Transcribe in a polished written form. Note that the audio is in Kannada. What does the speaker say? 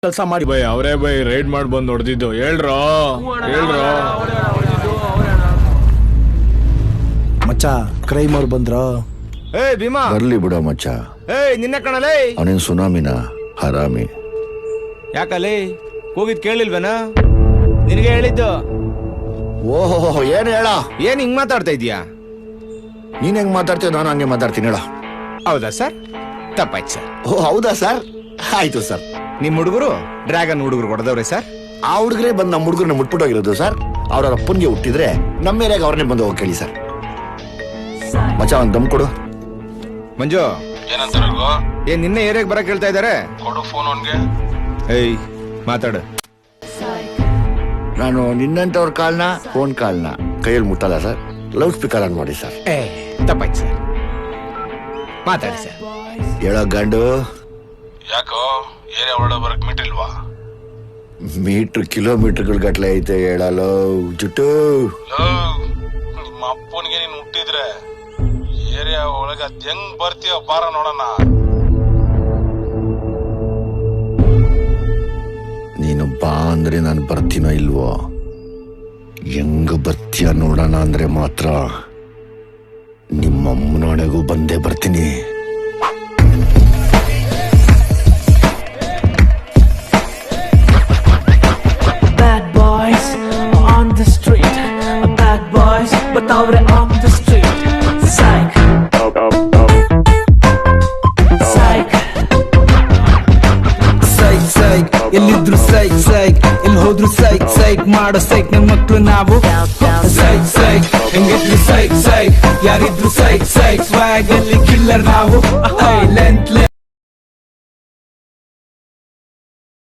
ಕೆಲಸ ಮಾಡಿ. ಬೈ ಅವರೇ ಬೈ ರೈಡ್ ಮಾಡಿ ಬಂದು ಹೊಡೆದಿದ್ದು. ಹೇಳ್ರೋ ಮಚ್ಚ ಕ್ರೈಮ್ ಅವ್ರು ಬಂದ್ರ? ಏಯ್ ಭೀಮಾ ಬರ್ಲಿ ಬಿಡ ಮಚ್ಚ. ಏಯ್ ನಿನ್ನೆ ಕಣಲೇ. ಅವನೇನ್ ಸುನಾಮಿನ ಹರಾಮಿ. ಯಾಕಲೇ ಹೋಗಿದ್ ಕೇಳಿಲ್ವೇನ? ನಿನಗೆ ಹೇಳಿದ್ದು. ಓಹೋ ಏನ್ ಹೇಳ? ಏನ್ ಹಿಂಗ್ ಮಾತಾಡ್ತಾ ಇದೀಯಾ? ನೀನ್ ಹೆಂಗ್ ಮಾತಾಡ್ತೀಯ ನಾನು ಹಂಗೆ ಮಾತಾಡ್ತೀನಿ ಹೇಳ. ಹೌದಾ ಸರ್? ತಪ್ಪಾಯ್ತು ಸರ್. ಓ ಹೌದಾ ಸರ್? ಆಯ್ತು ಸರ್. ನಿಮ್ ಹುಡುಗರು ಡ್ರ್ಯಾಗನ್ ಹುಡುಗರು ಹೊಡೆದವ್ರೆ ಸರ್. ಆ ಹುಡುಗರೇ ಬಂದು ನಮ್ಮ ಹುಡುಗರನ್ನ ಮುಟ್ಬಿಟ್ಟೋಗಿರೋದು ಸರ್. ಅವ್ರ ಅಪ್ಪನ್ಗೆ ಹುಟ್ಟಿದ್ರೆ ನಮ್ಮ ಏರಿಯಾಗ ಅವ್ರನ್ನೇ ಬಂದು ಹೋಗಿ ಕೇಳಿ ಸರ್. ಮಚ್ಚ ಒಂದ್ ದಮ್ ಕೊಡು. ಮಂಜು ಏನಂತಾರಲ್ವಾ? ಏನ್ ನಿನ್ನೆ ಏರಿಯಾಗ ಬರಕ್ ಹೇಳ್ತಾ ಇದಾರೆ? ಕೊಡು ಫೋನ್ ಅವನ್ಗೆ. ಏಯ್ ಮಾತಾಡು. ನಾನು ನಿನ್ನಂತವ್ರ ಕಾಲ್ನ ಫೋನ್ ಕಾಲ್ನ ಕೈಯಲ್ಲಿ ಮುಟ್ಟಲ್ಲ ಸರ್. ಲೌಡ್ ಸ್ಪೀಕರ್ ಆನ್ ಮಾಡಿ ಸರ್. ಏ ತಪ್ಪಾಯ್ತು ಸರ್. ಮಾತಾಡಿ ಸರ್. ಹೇಳೋ ಗಂಡು. ಯಾಕೋ ಏರಿಯಾ ಹೊರಡ ಬರಕ್ ಮಿಟ್ಟಿಲ್ವಾ? ಮೀಟರ್ ಕಿಲೋಮೀಟರ್ಗಳ ಗಟ್ಲೆ ಐತೆ ಹೇಳಲು ಜುಟ್ಟು. ನಿಮ್ಮ ಅಪ್ಪನಿಗೆ ನೀನ್ ಹುಟ್ಟಿದ್ರೆ ಏರಿಯಾ ಒಳಗ ಅದ್ ಹೆಂಗ್ ಬರ್ತೀಯ ಬಾರ ನೋಡೋಣ. ನೀನು ಬಾ ಅಂದ್ರೆ ನಾನು ಬರ್ತೀನೋ ಇಲ್ವೋ? ಹೆಂಗ ಬರ್ತೀಯ ನೋಡೋಣ ಅಂದ್ರೆ ಮಾತ್ರ ನಿಮ್ಮಮ್ಮನೊಳಗೂ ಬಂದೇ ಬರ್ತೀನಿ. Bad boys on the street. Bad boys, but they're on the street. Psych. Psych. ಸೈಕ್ ಸೈಕ್ ಎಲ್ಲಿದ್ರು ಸೈಕ್ ಸೈಕ್ ಎಲ್ಲಿ ಹೋದ್ರು ಸೈಕ್ ಸೈಕ್ ಮಾಡೋ ಸೈಕ್ ನನ್ ಮಕ್ಳು ನಾವು. ಸೈಕ್ ಸೈಕ್ ಹೆಂಗಿದ್ರು ಸೈಕ್ ಸೈಕ್ ಯಾರಿದ್ರು ಸೈಕ್ ಸೈಕ್ ಸ್ವ್ಯಾಗ್ ಅಲ್ಲಿ ಕಿಲ್ಲರ್ ನಾವು. ಲೆಂತ್